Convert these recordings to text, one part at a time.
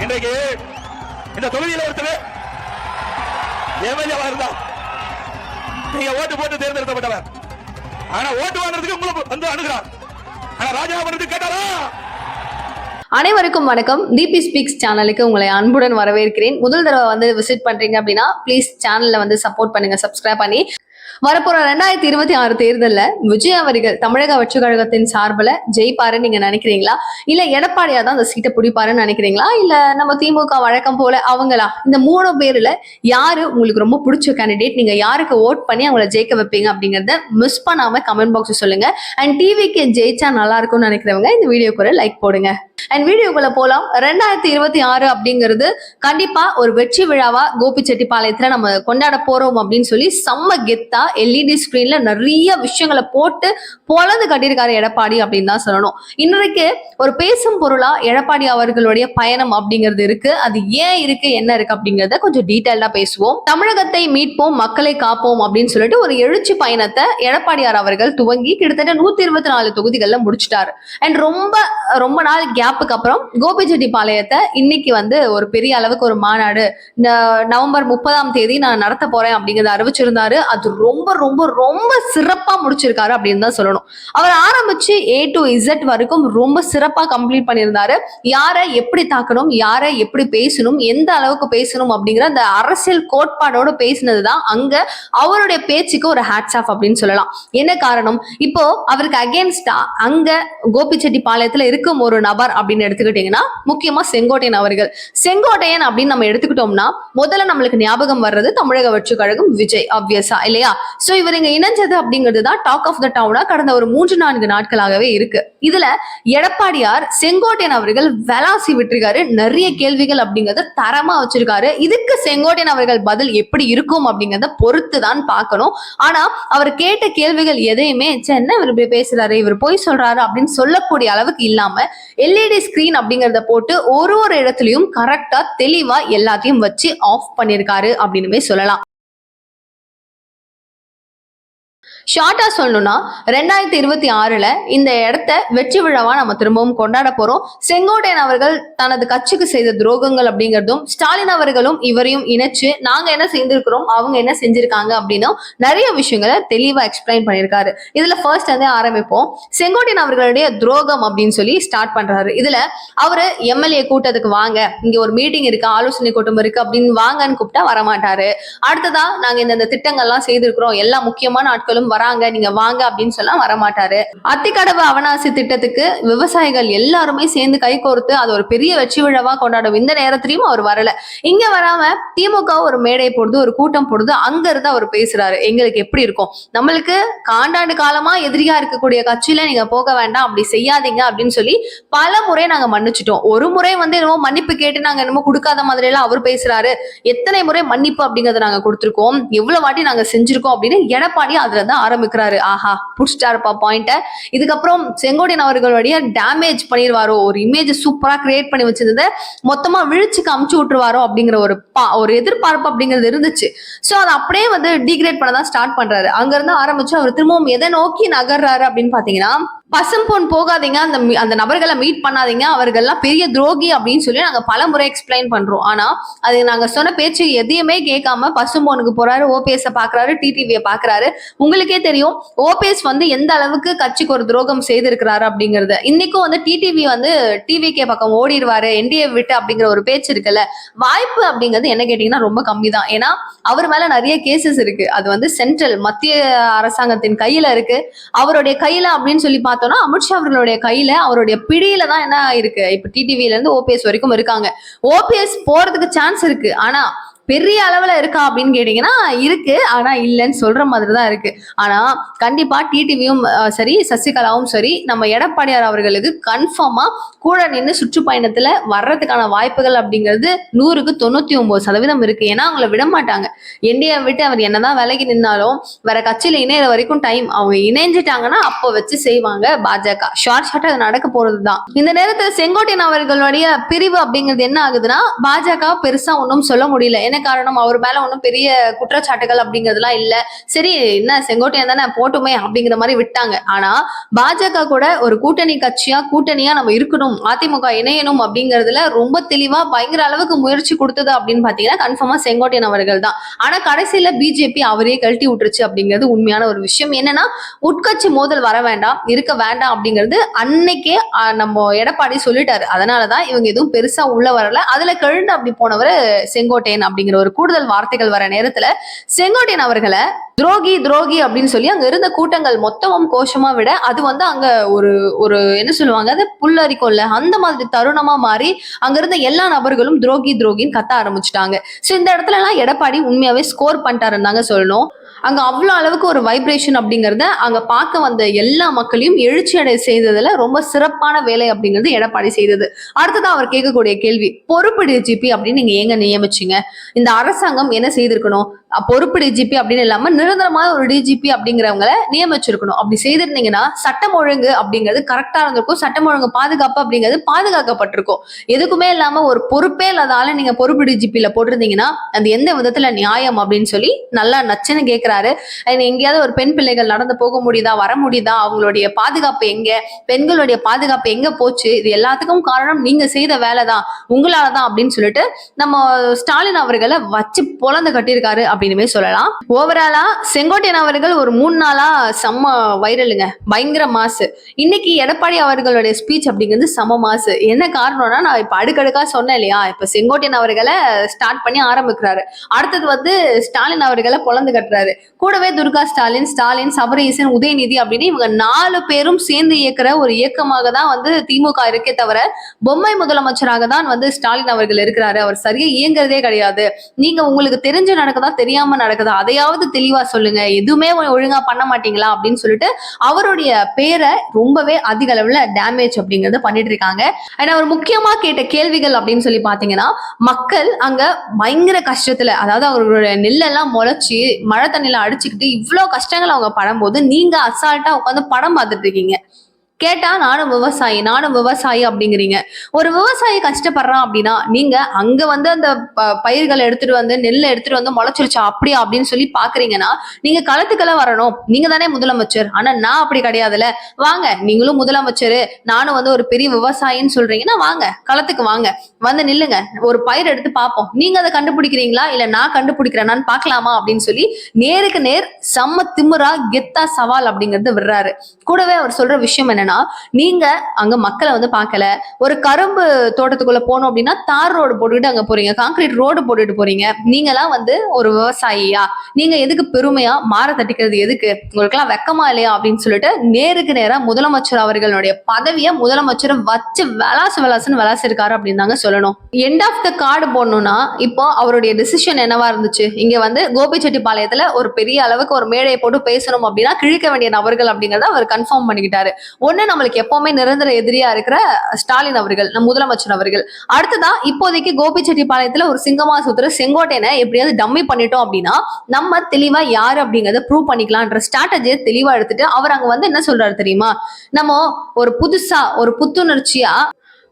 இன்றைக்கு இந்த தொகுதியில் ஒருத்தர் எம்எல்ஏவா இருந்தா நீங்க ஓட்டு போட்டு தேர்ந்தெடுக்கப்பட்டவர். ஆனா ஓட்டு வாங்குறதுக்கு உங்களை வந்து அணுகிறார். ஆனா ராஜினாமா பண்றதுக்கு கேட்டாரா? அனைவருக்கும் வணக்கம். டிபி ஸ்பீக்ஸ் சேனலுக்கு உங்களை அன்புடன் வரவேற்கிறேன். முதல் தடவை வந்து விசிட் பண்றீங்க அப்படின்னா ப்ளீஸ் சேனல்ல வந்து சப்போர்ட் பண்ணுங்க, சப்ஸ்கிரைப் பண்ணி. வரப்போற 2026 தேர்தலில் விஜய் அவர்கள் தமிழக வெற்றி கழகத்தின் சார்பில் ஜெயிப்பாருன்னு நீங்க நினைக்கிறீங்களா? இல்ல எடப்பாடியா தான் அந்த சீட்டை பிடிப்பாருன்னு நினைக்கிறீங்களா? இல்ல நம்ம திமுக வழக்கம் போல அவங்களா? இந்த 3 பேர்ல யாரு உங்களுக்கு ரொம்ப பிடிச்ச கேண்டிடேட்? நீங்க யாருக்கு ஓட் பண்ணி அவங்களை ஜெயிக்க வைப்பீங்க அப்படிங்கறத மிஸ் பண்ணாம கமெண்ட் பாக்ஸ் சொல்லுங்க. அண்ட் டிவிக்கு ஜெயிச்சா நல்லா இருக்கும்னு நினைக்கிறவங்க இந்த வீடியோக்கு லைக் போடுங்க. அண்ட் வீடியோக்குள்ள போலாம். 2026 அப்படிங்கிறது கண்டிப்பா ஒரு வெற்றி விழாவா கோபிச்செட்டிப்பாளையத்துல நம்ம கொண்டாட போறோம் அப்படின்னு சொல்லி செம்ம கெத்தா எல்இடி ஸ்கிரீன்ல நிறைய விஷயங்களை போட்டு பொழந்து கட்டியிருக்காரு எடப்பாடி அப்படின்னு தான் சொல்லணும். இன்றைக்கு ஒரு பேசும் பொருளா எடப்பாடி அவர்களுடைய பயணம் அப்படிங்கிறது இருக்கு. அது ஏன் இருக்கு, என்ன இருக்கு அப்படிங்கறத கொஞ்சம் டீடைல்டா பேசுவோம். தமிழகத்தை மீட்போம், மக்களை காப்போம் அப்படின்னு சொல்லிட்டு ஒரு எழுச்சி பயணத்தை எடப்பாடியார் அவர்கள் துவங்கி கிட்டத்தட்ட 124 தொகுதிகள்ல முடிச்சிட்டாரு. அண்ட் ரொம்ப நாள் கேப்புக்கு அப்புறம் கோபிச்செட்டிப்பாளையத்தை இன்னைக்கு வந்து ஒரு பெரிய அளவுக்கு ஒரு மாநாடு நவம்பர் 30ஆம் தேதி நான் நடத்த போறேன் அப்படிங்கறத அறிவிச்சிருந்தாரு. அது ரொம்ப ரொம்ப ரொம்ப சிறப்பா முடிச்சிருக்காரு அப்படின்னு தான் சொல்லணும். அவர் ஆரம்பிச்சு A to Z வரைக்கும் ரொம்ப சிறப்பா கம்ப்ளீட் பண்ணியிருந்தாரு. யாரை எப்படி தாக்கணும், யாரை எப்படி பேசணும், எந்த அளவுக்கு பேசணும் அப்படிங்கிற அந்த அரசியல் கோட்பாடோட பேசினதுதான் அங்க அவருடைய பேச்சுக்கு ஒரு ஹேட்ஸ் ஆஃப் அப்படின்னு சொல்லலாம். என்ன காரணம்? இப்போ அவருக்கு அகேன்ஸ்டா அங்க கோபிச்செட்டிப்பாளையத்துல இருக்கும் ஒரு நபர் அப்படின்னு எடுத்துக்கிட்டீங்கன்னா முக்கியமா செங்கோட்டையன் அவர்கள். செங்கோட்டையன் அப்படின்னு நம்ம எடுத்துக்கிட்டோம்னா முதல்ல நம்மளுக்கு ஞாபகம் வர்றது தமிழக வெற்றி கழகம் விஜய், ஆப்வியஸா இல்லையா? சோ இவர் இங்க இணைஞ்சது அப்படிங்கிறது தான் டாக் ஆஃப் த டவுனா கடந்த ஒரு 3-4 நாட்களாகவே இருக்கு. இதுல எடப்பாடியார் செங்கோட்டையன் அவர்கள் வெலாசி விட்டுருக்காரு. நிறைய கேள்விகள் அப்படிங்கறத தரமா வச்சிருக்காரு. இதுக்கு செங்கோட்டையன் அவர்கள் பதில் எப்படி இருக்கும் அப்படிங்கறத பொறுத்து தான் பார்க்கணும். ஆனா அவர் கேட்ட கேள்விகள் எதையுமே என்ன இவர் இப்படி பேசுறாரு, இவர் போய் சொல்றாரு அப்படின்னு சொல்லக்கூடிய அளவுக்கு இல்லாம எல்இடி ஸ்கிரீன் அப்படிங்கறத போட்டு ஒரு இடத்துலயும் கரெக்டா தெளிவா எல்லாத்தையும் வச்சு ஆஃப் பண்ணிருக்காரு அப்படின்னுமே சொல்லலாம். ஷார்ட்டா சொல்லணும்னா 2026ல இந்த இடத்த வெற்றி விழாவா நம்ம திரும்பவும் கொண்டாட போறோம். செங்கோட்டையன் அவர்கள் தனது கட்சிக்கு செய்த துரோகங்கள் அப்படிங்கிறதும் ஸ்டாலின் அவர்களும் இவரையும் இணைச்சு நாங்க என்ன செஞ்சிருக்கிறோம், அவங்க என்ன செஞ்சிருக்காங்க அப்படின்னு நிறைய விஷயங்களை தெளிவா எக்ஸ்பிளைன் பண்ணியிருக்காரு. இதுல ஃபர்ஸ்ட் வந்து ஆரம்பிப்போம். செங்கோட்டையன் அவர்களுடைய துரோகம் அப்படின்னு சொல்லி ஸ்டார்ட் பண்றாரு. இதுல அவரு எம்எல்ஏ கூட்டத்துக்கு வாங்க, இங்க ஒரு மீட்டிங் இருக்கு, ஆலோசனை கூட்டம் இருக்கு அப்படின்னு வாங்கன்னு கூப்பிட்டா வரமாட்டாரு. அடுத்ததா நாங்க இந்த திட்டங்கள்லாம் செய்திருக்கிறோம், எல்லா முக்கியமான ஆட்களும் வராங்க, நீங்க வாங்க அப்படின்னு சொல்ல வரமாட்டாரு. அத்திக்கடவு அவனாசி திட்டத்துக்கு விவசாயிகள் எல்லாருமே சேர்ந்து கை கோர்த்து அது ஒரு பெரிய வெற்றி விழாவா கொண்டாடும் இந்த நேரத்திலையும் அவர் வரல. இங்க வராம திமுக ஒரு மேடை போடுது, ஒரு கூட்டம் போடுது, அங்க இருந்து அவர் பேசுறாரு. எங்களுக்கு எப்படி இருக்கும், நம்மளுக்கு காண்டாண்டு காலமா எதிரியா இருக்கக்கூடிய கட்சியில நீங்க போக வேண்டாம், அப்படி செய்யாதீங்க அப்படின்னு சொல்லி பல முறை நாங்க மன்னிச்சிட்டோம். ஒரு முறை வந்து என்னமோ மன்னிப்பு கேட்டு நாங்க என்னமோ கொடுக்காத மாதிரி எல்லாம் அவர் பேசுறாரு. எத்தனை முறை மன்னிப்பு அப்படிங்கறத நாங்க கொடுத்திருக்கோம், எவ்வளவு வாட்டி நாங்க செஞ்சிருக்கோம் அப்படின்னு எடப்பாடி அதுலதான் ஆரம்பிக்கிறாரு. ஆஹா, புடிச்சிட்டாருப்பா பாயிண்ட. இதுக்கப்புறம் செங்கோட்டையன் அவர்களுடைய டேமேஜ் பண்ணிடுவாரோ, ஒரு இமேஜ் சூப்பரா கிரியேட் பண்ணி வச்சிருந்ததை மொத்தமா விழிச்சுக்கு அமுச்சு விட்டுருவாரோ அப்படிங்கிற ஒரு எதிர்பார்ப்பு அப்படிங்கிறது இருந்துச்சு. சோ அதை அப்படியே வந்து டிகிரேட் பண்ணதான் ஸ்டார்ட் பண்றாரு. அங்க இருந்து ஆரம்பிச்சு அவர் திரும்பவும் எதை நோக்கி நகர்றாரு அப்படின்னு பாத்தீங்கன்னா, பசும்பொன் போகாதீங்க, அந்த நபர்களை மீட் பண்ணாதீங்க, அவர்கள்லாம் பெரிய துரோகி அப்படின்னு சொல்லி நாங்க பல முறை எக்ஸ்பிளைன் பண்றோம். ஆனா அது நாங்க சொன்ன பேச்சு எதையுமே கேட்காம பசும்பொனுக்கு போறாரு, ஓபிஎஸ் பாக்குறாரு, டிடிவியை பாக்குறாரு. உங்களுக்கே தெரியும் ஓபிஎஸ் வந்து எந்த அளவுக்கு கட்சிக்கு ஒரு துரோகம் செய்திருக்கிறாரு அப்படிங்கறது. இன்னைக்கும் வந்து டிடிவி வந்து டிவிகே பக்கம் ஓடிடுவாரு என்டிஏ விட்டு அப்படிங்கிற ஒரு பேச்சு இருக்குல்ல, வாய்ப்பு அப்படிங்கிறது என்ன கேட்டீங்கன்னா ரொம்ப கம்மி தான். ஏன்னா அவர் மேல நிறைய கேசஸ் இருக்கு. அது வந்து சென்ட்ரல் மத்திய அரசாங்கத்தின் கையில இருக்கு. அவருடைய கையில அப்படின்னு சொல்லி பார்த்தோம்னா அமித்ஷா அவர்களுடைய கையில, அவருடைய பிடியில தான் என்ன இருக்கு. இப்ப டிடிவில இருந்து ஓபிஎஸ் வரைக்கும் இருக்காங்க. ஓபிஎஸ் போறதுக்கு சான்ஸ் இருக்கு, ஆனா பெரிய அளவுல இருக்கா அப்படின்னு கேட்டீங்கன்னா இருக்கு, ஆனா இல்லைன்னு சொல்ற மாதிரிதான் இருக்கு. ஆனா கண்டிப்பா டிடிவியும் சரி, சசிகலாவும் சரி, நம்ம எடப்பாடியார் அவர்களுக்கு கன்ஃபார்மா கூட நின்று சுற்றுப்பயணத்துல வர்றதுக்கான வாய்ப்புகள் அப்படிங்கிறது 100க்கு 99% இருக்கு. ஏன்னா அவங்கள விட மாட்டாங்க. என்டிஏ விட்டு அவர் என்னதான் விலகி நின்னாலும் வேற கட்சியில இணைய வரைக்கும் டைம், அவங்க இணைஞ்சிட்டாங்கன்னா அப்போ வச்சு செய்வாங்க பாஜக. ஷார்ட் அது நடக்க போறதுதான். இந்த நேரத்துல செங்கோட்டையன் அவர்களுடைய பிரிவு அப்படிங்கிறது என்ன ஆகுதுன்னா, பாஜக பெருசா ஒன்றும் சொல்ல முடியல. என்ன காரணம், அவர் மேல ஒன்றும் பெரிய குற்றச்சாட்டுகள் அப்படிங்கிறதுலாம் இல்ல, சரி என்ன செங்கோட்டையன் தானே போட்டுமே அப்படிங்கிற மாதிரி விட்டாங்க. ஆனா பாஜக கூட ஒரு கூட்டணியா நம்ம இருக்கணும், அதிமுக இணையணும் அப்படிங்கறதுல ரொம்ப தெளிவா பயங்கர அளவுக்கு முயற்சி கொடுத்தது அப்படின்னு பாத்தீங்கன்னா கன்ஃபார்மா செங்கோட்டையன் அவர்கள் தான். ஆனா கடைசியில பிஜேபி அவரே கழட்டி விட்டுருச்சு அப்படிங்கிறது உண்மையான ஒரு விஷயம். என்னன்னா உட்கட்சி மோதல் வர வேண்டாம், இருக்க வேண்டாம் அப்படிங்கிறது அன்னைக்கே நம்ம எடப்பாடி சொல்லிட்டாரு. அதனாலதான் இவங்க எதுவும் பெருசா உள்ள வரல. அதுல கழுந்து அப்படி போனவர் செங்கோட்டையன் அப்படிங்கிற ஒரு கூடுதல் வார்த்தைகள் வர நேரத்துல செங்கோட்டையன் அவர்களை துரோகி அப்படின்னு சொல்லி அங்க இருந்த கூட்டங்கள் மொத்தமும் கோஷமா விட அது வந்து அங்க ஒரு ஒரு என்ன சொல்லுவாங்க, அது புல்லரிக்கும்ல, அந்த மாதிரி தருணமா மாறி அங்க இருந்த எல்லா நபர்களும் துரோகின்னு கத்த ஆரம்பிச்சுட்டாங்க. சோ இந்த இடத்துல எல்லாம் எடப்பாடி உண்மையாவே ஸ்கோர் பண்ணிட்டாருன்னு தாங்க சொல்லணும். அங்க அவ்வளவு அளவுக்கு ஒரு வைப்ரேஷன் அப்படிங்கறத அங்க பார்க்க வந்த எல்லா மக்களையும் எழுச்சி அடை செய்ததுல ரொம்ப சிறப்பான வேலை அப்படிங்கிறது எடப்பாடி செய்தது. அடுத்ததான் அவர் கேட்கக்கூடிய கேள்வி, பொறுப்பு டிஜிபி அப்படின்னு நீங்க ஏங்க நியமிச்சீங்க? இந்த அரசாங்கம் என்ன செய்திருக்கணும்? பொறுப்பு டிஜிபி அப்படின்னு இல்லாம நிரந்தரமான ஒரு டிஜிபி அப்படிங்கிறவங்களை நியமிச்சிருக்கணும். அப்படி செய்திருந்தீங்கன்னா சட்டம் ஒழுங்கு அப்படிங்கிறது கரெக்டா இருந்திருக்கும், சட்டம் ஒழுங்கு பாதுகாப்பு அப்படிங்கிறது பாதுகாக்கப்பட்டிருக்கும். எதுக்குமே இல்லாம ஒரு பொறுப்பே இல்லாதால நீங்க பொறுப்பு டிஜிபில போட்டிருந்தீங்கன்னா அது எந்த விதத்துல நியாயம் அப்படின்னு சொல்லி நல்லா நச்சுன்னு கேட்கிறாரு. எங்கேயாவது ஒரு பெண் பிள்ளைகள் நடந்து போக முடியுதா, வர முடியுதா, அவங்களுடைய பாதுகாப்பு எங்க, பெண்களுடைய பாதுகாப்பு எங்க போச்சு, இது எல்லாத்துக்கும் காரணம் நீங்க செய்த வேலைதான், உங்களாலதான் அப்படின்னு சொல்லிட்டு நம்ம ஸ்டாலின் அவர்களை வச்சு பொழந்து கட்டியிருக்காரு அப்படின்னுமே சொல்லலாம். ஓவராலா செங்கோட்டையன் அவர்கள் ஒரு 3 நாளா செம்ம வைரலுங்க, பயங்கர மாசு. இன்னைக்கு எடப்பாடி அவர்களுடைய ஸ்பீச் அப்படிங்கிறது செம்ம மாசு. என்ன காரணம்னா, நான் இப்ப அடுக்கடுக்கா சொன்னேன் இல்லையா, இப்ப செங்கோட்டையன் அவர்களை ஸ்டார்ட் பண்ணி ஆரம்பிக்கிறாரு, அடுத்தது வந்து ஸ்டாலின் அவர்களை பொழந்து கட்டுறாரு, கூடவே துர்கா ஸ்டாலின், சபரீசன், உதயநிதி அப்படின்னு இவங்க 4 பேரும் சேர்ந்து இயக்குற ஒரு இயக்கமாக தான் வந்து திமுக இருக்கே தவிர பொம்மை முதலமைச்சராக தான் வந்து ஸ்டாலின் அவர்கள் இருக்கிறாரு. அவர் சரியா இயங்குறதே கிடையாது. நீங்க உங்களுக்கு தெரிஞ்சு நடக்குதா, தெரியாம நடக்குதா, அதையாவது தெளிவா சொல்லுங்க, எதுவுமே ஒழுங்கா பண்ண மாட்டீங்களா அப்படின்னு சொல்லிட்டு அவருடைய பேரை ரொம்பவே அதிக அளவுல டேமேஜ் அப்படிங்கறத பண்ணிட்டு இருக்காங்க. அவர் முக்கியமா கேட்ட கேள்விகள் அப்படின்னு சொல்லி பாத்தீங்கன்னா, மக்கள் அங்க பயங்கர கஷ்டத்துல, அதாவது அவர்களுடைய நெல்லெல்லாம் முளைச்சு மழை தண்ணியில அடிச்சுக்கிட்டு இவ்வளவு கஷ்டங்கள் அவங்க படும்போது நீங்க அசால்ட்டா உட்காந்து படம் பார்த்துட்டு இருக்கீங்க. கேட்டா நானும் விவசாயி அப்படிங்கிறீங்க. ஒரு விவசாயி கஷ்டப்படுறான் அப்படின்னா நீங்க அங்க வந்து அந்த பயிர்களை எடுத்துட்டு வந்து நெல்லை எடுத்துட்டு வந்து முளைச்சிருச்சா அப்படியா அப்படின்னு சொல்லி பாக்குறீங்கன்னா நீங்க களத்துக்கெல்லாம் வரணும், நீங்க தானே முதலமைச்சர். ஆனா நான் அப்படி கிடையாதுல, வாங்க நீங்களும் முதலமைச்சர், நானும் வந்து ஒரு பெரிய விவசாயின்னு சொல்றீங்கன்னா வாங்க களத்துக்கு வாங்க, வந்து நில்லுங்க, ஒரு பயிர் எடுத்து பார்ப்போம், நீங்க அதை கண்டுபிடிக்கிறீங்களா இல்ல நான் கண்டுபிடிக்கிறேன்னு பார்க்கலாமா அப்படின்னு சொல்லி நேருக்கு நேர் செம்ம திமிரா கெத்தா சவால் அப்படிங்கறது விடுறாரு. கூடவே அவர் சொல்ற விஷயம் என்னன்னா, நீங்க அங்க மக்களை வந்து பார்க்கல, ஒரு கரும்பு தோட்டத்துக்குள்ள போனோம் அப்படின்னா தார் ரோடு போட்டுக்கிட்டு அங்க போறீங்க, கான்கிரீட் ரோடு போட்டுட்டு போறீங்க, நீங்க எல்லாம் வந்து ஒரு விவசாயியா, நீங்க எதுக்கு பெருமையா மாற தட்டிக்கிறது, எதுக்கு உங்களுக்கு எல்லாம் வெக்கமா இல்லையா அப்படின்னு சொல்லிட்டு நேருக்கு நேரா முதலமைச்சர் அவர்களுடைய பதவியை முதலமைச்சர் வச்சு விளாசுன்னு விளாசிருக்காரு அப்படின்னு தாங்க சொல்லணும். எண்ட் ஆஃப் த கார்டு போடணும்னா இப்போ அவருடைய டிசிஷன் என்னவா இருந்துச்சு, இங்க வந்து கோபிச்செட்டிப்பாளையத்துல ஒரு பெரிய அளவுக்கு ஒரு மேடையை போட்டு பேசணும் அப்படின்னா கிழிக்க வேண்டிய நபர்கள் அப்படிங்கறத அவர் கன்ஃபார்ம் பண்ணிக்கிட்டாரு. ஒண்ணு நம்மளுக்கு எப்பவுமே நிரந்தர எதிரியா இருக்கிற ஸ்டாலின் அவர்கள், நம்ம முதலமைச்சர் அவர்கள், அடுத்ததான் இப்போதைக்கு கோபிச்செட்டிப்பாளையத்துல ஒரு சிங்கமா சுத்துற செங்கோட்டையனை எப்படியாவது டம்மி பண்ணிட்டோம் அப்படின்னா நம்ம தெளிவா யாரு அப்படிங்கறத ப்ரூவ் பண்ணிக்கலாம்ன்ற ஸ்ட்ராட்டஜியை தெளிவா எடுத்துட்டு அவர் அங்க வந்து என்ன சொல்றாரு தெரியுமா, நம்ம ஒரு புதுசா ஒரு புத்துணர்ச்சியா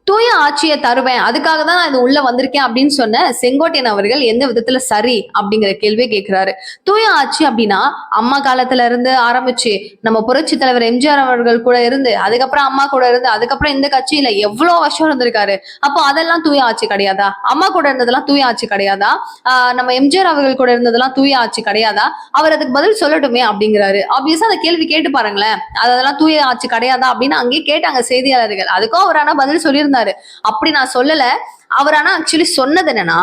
தூய ஆட்சியை தருவேன், அதுக்காக தான் நான் இது உள்ள வந்திருக்கேன் அப்படின்னு சொன்ன செங்கோட்டையன் அவர்கள் எந்த விதத்துல சரி அப்படிங்கிற கேள்வியை கேட்கிறாரு. தூய ஆட்சி அப்படின்னா அம்மா காலத்துல இருந்து ஆரம்பிச்சு நம்ம புரட்சி தலைவர் எம்ஜிஆர் அவர்கள் கூட இருந்து அதுக்கப்புறம் அம்மா கூட இருந்து அதுக்கப்புறம் இந்த கட்சியில எவ்வளவு வருஷம் இருந்திருக்காரு, அப்போ அதெல்லாம் தூய ஆட்சி கிடையாதா? அம்மா கூட இருந்ததெல்லாம் தூய ஆட்சி கிடையாதா? நம்ம எம்ஜிஆர் அவர்கள் கூட இருந்ததெல்லாம் தூய ஆட்சி கிடையாதா? அவர் அதுக்கு பதில் சொல்லட்டுமே அப்படிங்கிறாரு. ஆப்வியஸா அந்த கேள்வி கேட்டு பாருங்களேன், அதெல்லாம் தூய ஆட்சி கிடையாதா அப்படின்னு அங்கேயே கேட்டாங்க செய்தியாளர்கள். அதுக்கும் அவர் ஆனா பதில் சொல்லியிருந்தாரு. அப்படி நான் சொல்லல, அவர் ஆனா ஆக்சுவலி சொன்னது என்னன்னா,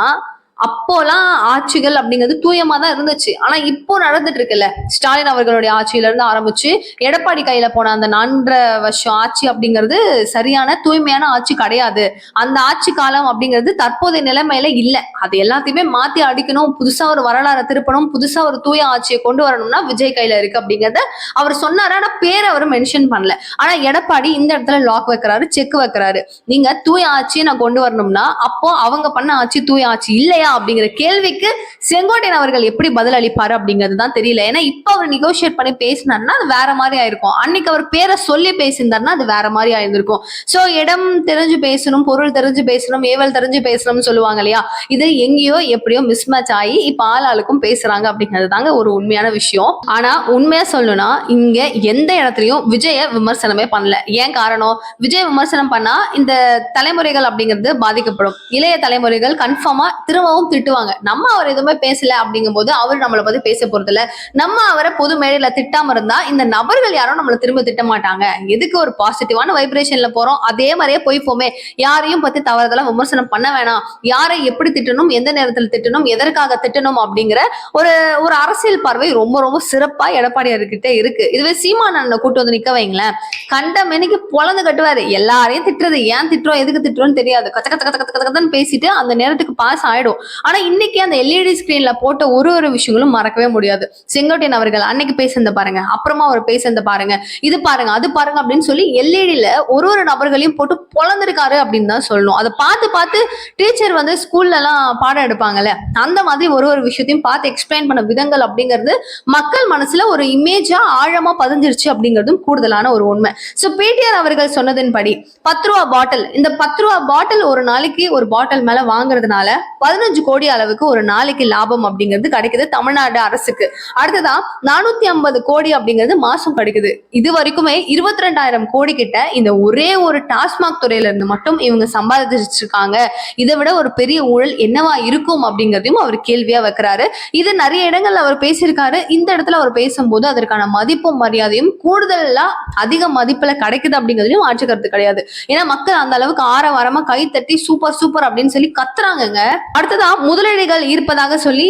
அப்போலாம் ஆட்சிகள் அப்படிங்கிறது தூயமா தான் இருந்துச்சு, ஆனா இப்போ நடந்துட்டு இருக்குல்ல ஸ்டாலின் அவர்களுடைய ஆட்சியில இருந்து ஆரம்பிச்சு எடப்பாடி கையில போன அந்த 4.5 வருஷம் ஆட்சி அப்படிங்கிறது சரியான தூய்மையான ஆட்சி கிடையாது. அந்த ஆட்சி காலம் அப்படிங்கிறது தற்போதைய நிலைமையில இல்ல, அது எல்லாத்தையுமே மாத்தி அடிக்கணும், புதுசா ஒரு வரலாறு திருப்பணும், புதுசா ஒரு தூய ஆட்சியை கொண்டு வரணும்னா விஜய் கையில இருக்கு அப்படிங்கறத அவர் சொன்னாரு. ஆனா பேரை அவர் மென்ஷன் பண்ணல. ஆனா எடப்பாடி இந்த இடத்துல லாக் வைக்கிறாரு, செக் வைக்கிறாரு. நீங்க தூய ஆட்சியை நான் கொண்டு வரணும்னா அப்போ அவங்க பண்ண ஆட்சி தூய ஆட்சி இல்லையா இல்லையா அப்படிங்கிற கேள்விக்கு செங்கோட்டையன் அவர்கள் எப்படி பதில் அளிப்பாரு அப்படிங்கிறது தான் தெரியல. ஏன்னா இப்ப அவர் நெகோசியேட் பண்ணி பேசினாருன்னா அது வேற மாதிரி ஆயிருக்கும். அன்னைக்கு அவர் பேரை சொல்லி பேசியிருந்தாருன்னா அது வேற மாதிரி ஆயிருந்திருக்கும். சோ இடம் தெரிஞ்சு பேசணும், பொருள் தெரிஞ்சு பேசணும், ஏவல் தெரிஞ்சு பேசணும்னு சொல்லுவாங்க இல்லையா, இது எங்கேயோ எப்படியோ மிஸ்மேட்ச் ஆகி இப்ப ஆளாளுக்கும் பேசுறாங்க அப்படிங்கிறது தாங்க ஒரு உண்மையான விஷயம். ஆனா உண்மையா சொல்லணும்னா இங்க எந்த இடத்துலயும் விஜய விமர்சனமே பண்ணல. ஏன் காரணம், விஜய் விமர்சனம் பண்ணா இந்த தலைமுறைகள் அப்படிங்கிறது பாதிக்கப்படும். இளைய தலைமுறைகள் கன்ஃபார்மா திரும்பவும் திட்டுவாங்க. நம்ம அவர் எதுவுமே பேசல அப்படிங்கும் போது அவர் நம்மளை பத்தி பேச போறது இல்ல. நம்ம அவரை பொது மேடையில திட்டாம இருந்தா இந்த நபர்கள் யாரும் நம்மளை திரும்ப திட்ட மாட்டாங்க. எதுக்கு ஒரு பாசிட்டிவான வைப்ரேஷன்ல போறோம், அதே மாதிரியே போய்ப்போமே. யாரையும் பத்தி தவறுதலா விமர்சனம் பண்ண வேணாம். யாரை எப்படி திட்டணும், எந்த நேரத்தில் திட்டணும், எதற்காக திட்டணும் அப்படிங்கிற ஒரு ஒரு அரசியல் பார்வை ரொம்ப ரொம்ப சிறப்பா எடப்பாடியார்கிட்ட இருக்கு. இதுவே சீமானண்ணனை கூட்டு வந்து நிக்க வைங்களேன், கண்டமேனிக்கு பொழந்து கட்டுவாரு. எல்லாரையும் திட்டுறது, ஏன் திட்டுறோம் எதுக்கு திட்டுறோம்னு தெரியாது, கச்ச கச்ச கச்ச கச்ச கச்சன்னு பேசிட்டு அந்த நேரத்துக்கு பாஸ் ஆயிடும். ஆனா இன்னைக்கு அந்த எல்இடி ஸ்கிரீன்ல போட்ட ஒரு விஷயங்களும் மறக்கவே முடியாது. செங்கோட்டையன் அவர்கள் அன்னைக்கு பேசுறத பாருங்க, அப்புறமா அவர் பேசுறத பாருங்க, இது பாருங்க அது பாருங்க அப்படின்னு சொல்லி எல்இடியில ஒரு நபர்களையும் போட்டு பொழந்திருக்காரு அப்படின்னு தான் சொல்லணும். அதை பார்த்து பார்த்து டீச்சர் வந்து ஸ்கூல்ல எல்லாம் பாடம் எடுப்பாங்கல்ல, அந்த மாதிரி ஒரு விஷயத்தையும் பார்த்து எக்ஸ்பிளைன் பண்ண விதங்கள் அப்படிங்கிறது மக்கள் மனசுல ஒரு இமேஜா ஆழமா பதிஞ்சிருச்சு அப்படிங்கிறதும் கூடுதலான ஒரு உண்மை. சோ பிடிஆர் அவர்கள் சொன்னதின்படி 10 ரூபா பாட்டில், இந்த 10 ரூபா பாட்டில் ஒரு நாளைக்கு ஒரு பாட்டில் மேல வாங்குறதுனால 15 கோடி அளவுக்கு ஒரு நாளைக்கு லாபம் அப்படிங்கிறது கிடைக்குது தமிழ்நாடு அரசுக்கு. அடுத்ததா 450 கோடி அப்படிங்கிறது மாசம் கிடைக்குது. இது வரைக்குமே 22,000 கோடி கிட்ட இந்த ஒரே ஒரு டாஸ்மாக் துறையில இருந்து மட்டும் இவங்க சம்பாதிச்சிருக்காங்க. இதை விட ஒரு பெரிய ஊழல் என்னவா இருக்கும் அப்படிங்கிறதையும் அவர் கேள்வியா வைக்கிறாரு. இது நிறைய இடங்கள்ல அவர் பேசியிருக்காரு. இந்த இடத்துல அவர் பேசும்போது அதற்கான மதிப்பும் மரியாதையும் கூடுதலா அதிக மதிப்புல கிடைக்குது அப்படிங்கிறதுலயும் மாற்று கருத்து கிடையாது. ஏன்னா மக்கள் அந்த அளவுக்கு ஆரவாரமா கை தட்டி சூப்பர் சூப்பர் அப்படின்னு சொல்லி கத்துறாங்கங்க. அடுத்ததான் முதலீடுகள் இருப்பதாக சொல்லி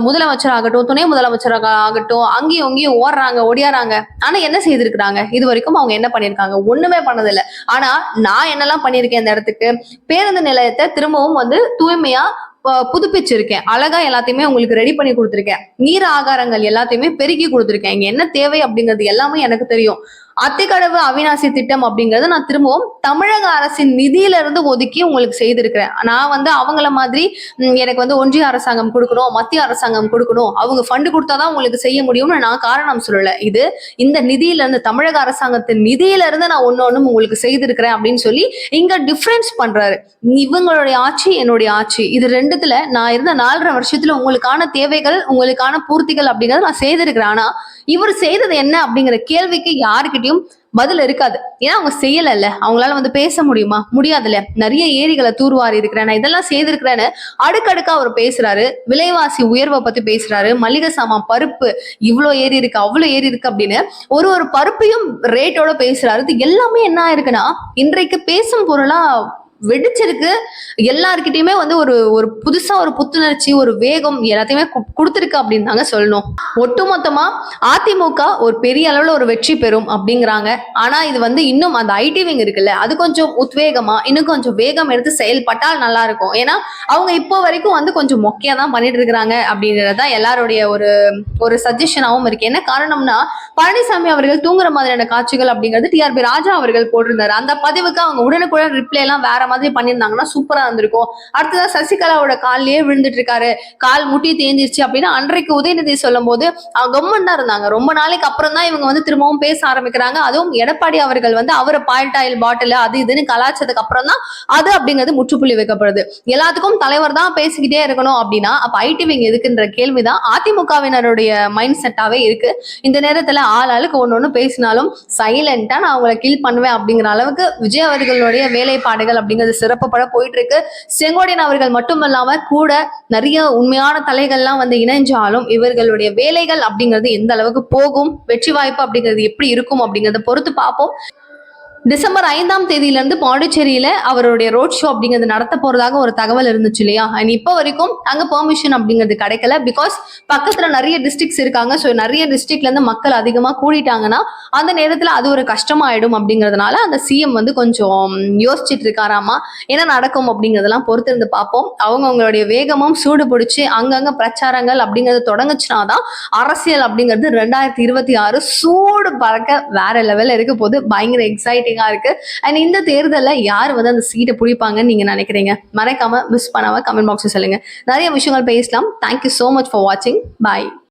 முதலமைச்சர் ஆகட்டும், துணை முதலமைச்சராக ஆகட்டும், அங்கேயும் அங்கேயும் ஓடியாராங்க. ஆனா என்ன செய்திருக்கிறாங்க, இது வரைக்கும் அவங்க என்ன பண்ணிருக்காங்க, ஒண்ணுமே பண்ணதில்லை. ஆனா நான் என்னெல்லாம் பண்ணிருக்கேன், இந்த இடத்துக்கு பேருந்து நிலையத்தை திரும்பவும் வந்து தூய்மையா புதுப்பிச்சிருக்கேன், அழகா எல்லாத்தையுமே உங்களுக்கு ரெடி பண்ணி கொடுத்துருக்கேன், நீர் ஆகாரங்கள் எல்லாத்தையுமே பெருக்கி கொடுத்துருக்கேன், இங்க என்ன தேவை அப்படிங்கிறது எல்லாமே எனக்கு தெரியும். அத்திக்கடவு அவிநாசி திட்டம் அப்படிங்கறது நான் திரும்பவும் தமிழக அரசின் நிதியில இருந்து ஒதுக்கி உங்களுக்கு செய்திருக்கிறேன். நான் வந்து அவங்கள மாதிரி எனக்கு வந்து ஒன்றிய அரசாங்கம் கொடுக்கணும், மத்திய அரசாங்கம் கொடுக்கணும், அவங்க ஃபண்டு கொடுத்தாதான் உங்களுக்கு செய்ய முடியும்னு நான் காரணம் சொல்லல. இது இந்த நிதியில இருந்து, தமிழக அரசாங்கத்தின் நிதியில இருந்து நான் ஒன்னொன்னும் உங்களுக்கு செய்திருக்கிறேன் அப்படின்னு சொல்லி இங்க டிஃபரன்ஸ் பண்றாரு. இவங்களுடைய ஆட்சி என்னுடைய ஆட்சி, இது ரெண்டுத்துல நான் இருந்த 4.5 வருஷத்துல உங்களுக்கான தேவைகள், உங்களுக்கான பூர்த்திகள் அப்படிங்கறத நான் செய்திருக்கிறேன். ஆனா இவர் செய்தது என்ன அப்படிங்கிற கேள்விக்கு யாருக்கிட்டையும் பதில் இருக்காது. ஏன்னா அவங்க செய்யல, அவங்களால வந்து பேச முடியுமா, முடியாதுல்ல. நிறைய ஏரிகளை தூர்வாரி இருக்கிறேன், நான் இதெல்லாம் செய்திருக்கிறேன்னு அடுக்கடுக்கா அவர் பேசுறாரு. விலைவாசி உயர்வை பத்தி பேசுறாரு, மளிகை சாமான் பருப்பு இவ்வளவு ஏறி இருக்கு அவ்வளவு ஏறி இருக்கு அப்படின்னு ஒரு பருப்பையும் ரேட்டோட பேசுறாரு. இது எல்லாமே என்ன ஆயிருக்குன்னா இன்றைக்கு பேசும் பொருளா வெடிச்சிருக்கு. எல்லார்கிட்டயுமே வந்து ஒரு புதுசா ஒரு புத்துணர்ச்சி, ஒரு வேகம் எல்லாத்தையுமே கொடுத்துருக்கு அப்படின்னு தாங்க சொல்லணும். ஒட்டுமொத்தமா அதிமுக ஒரு பெரிய அளவுல ஒரு வெற்றி பெறும் அப்படிங்கிறாங்க. ஆனா இது வந்து இன்னும் அந்த ஐடி விங் இருக்குல்ல, அது கொஞ்சம் உத்வேகமா இன்னும் கொஞ்சம் வேகம் எடுத்து செயல்பட்டால் நல்லா இருக்கும். ஏன்னா அவங்க இப்போ வரைக்கும் வந்து கொஞ்சம் மொக்கையா தான் பண்ணிட்டு இருக்கிறாங்க அப்படின்றதான் எல்லாருடைய ஒரு சஜஷனாவும் இருக்கு. என்ன காரணம்னா பழனிசாமி அவர்கள் தூங்குற மாதிரியான காட்சிகள் அப்படிங்கிறது டிஆர்பி ராஜா அவர்கள் போட்டிருந்தாரு. அந்த பதிவுக்கு அவங்க உடனுக்குடன் ரிப்ளை எல்லாம் வேற மாதிரி பண்ணியிருந்தாங்கன்னா சூப்பரா இருந்திருக்கும். அடுத்ததான் சசிகலாவோட கால்லயே விழுந்துட்டு இருக்காரு, கால் முட்டி தேஞ்சிருச்சு அப்படின்னு அன்றைக்கு உதயநிதி சொல்லும் போது கம்மன் தான் இருந்தாங்க. ரொம்ப நாளைக்கு அப்புறம் தான் இவங்க வந்து திரும்பவும் பேச ஆரம்பிக்கிறாங்க. அதுவும் எடப்பாடி அவர்கள் வந்து அவரை பால்டாயில் பாட்டில் அது இதுன்னு கலாச்சதுக்கு அப்புறம் தான் அது அப்படிங்கிறது முற்றுப்புள்ளி வைக்கப்படுது. எல்லாத்துக்கும் தலைவர் தான் பேசிக்கிட்டே இருக்கணும் அப்படின்னா அப்ப ஐடி விங் எதுக்குன்ற கேள்விதான் அதிமுகவினருடைய மைண்ட் செட்டாவே இருக்கு. இந்த நேரத்துல ஆளுக்கு ஒன்னொன்னு பேசினாலும் சைலண்டா நான் அவங்களை கில் பண்ணுவேன் அப்படிங்கிற அளவுக்கு விஜய் அவர்களுடைய வேலைப்பாடுகள் அப்படிங்கிறது சிறப்புப்பட போயிட்டு இருக்கு. செங்கோட்டையன் அவர்கள் மட்டுமல்லாம கூட நிறைய உண்மையான தலைகள்லாம் வந்து இணைஞ்சாலும் இவர்களுடைய வேலைகள் அப்படிங்கிறது எந்த அளவுக்கு போகும், வெற்றி வாய்ப்பு அப்படிங்கிறது எப்படி இருக்கும் அப்படிங்கறத பொறுத்து பார்ப்போம். டிசம்பர் 5ஆம் தேதியிலிருந்து பாண்டிச்சேரியில அவருடைய ரோட் ஷோ அப்படிங்கிறது நடத்த போறதாக ஒரு தகவல் இருந்துச்சு இல்லையா. அண்ட் இப்போ வரைக்கும் அங்க பெர்மிஷன் அப்படிங்கிறது கிடைக்கல. பிகாஸ் பக்கத்துல நிறைய டிஸ்ட்ரிக்ட்ஸ் இருக்காங்க. ஸோ நிறைய டிஸ்ட்ரிக்ட்ல இருந்து மக்கள் அதிகமா கூடிட்டாங்கன்னா அந்த நேரத்துல அது ஒரு கஷ்டமாயிடும் அப்படிங்கிறதுனால அந்த சிஎம் வந்து கொஞ்சம் யோசிச்சுட்டு இருக்காராமா. என்ன நடக்கும் அப்படிங்கிறதெல்லாம் பொறுத்து இருந்து பார்ப்போம். அவங்களுடைய வேகமும் சூடு பிடிச்சி அங்கங்க பிரச்சாரங்கள் அப்படிங்கிறது தொடங்குச்சுனாதான் அரசியல் அப்படிங்கிறது 2026 சூடு பறக்க வேற லெவல்ல இருக்க போது. பயங்கர எக்ஸைட்டிங் இன்ட்ரெஸ்டிங்கா இருக்கு. அண்ட் இந்த தேர்தல்ல யார் வந்து அந்த சீட்டை பிடிப்பாங்கன்னு நீங்க நினைக்கிறீங்க? மறக்காம மிஸ் பண்ணாம கமெண்ட் பாக்ஸ்ல சொல்லுங்க. நிறைய விஷயங்கள் பேசலாம். Thank you so much for watching. Bye.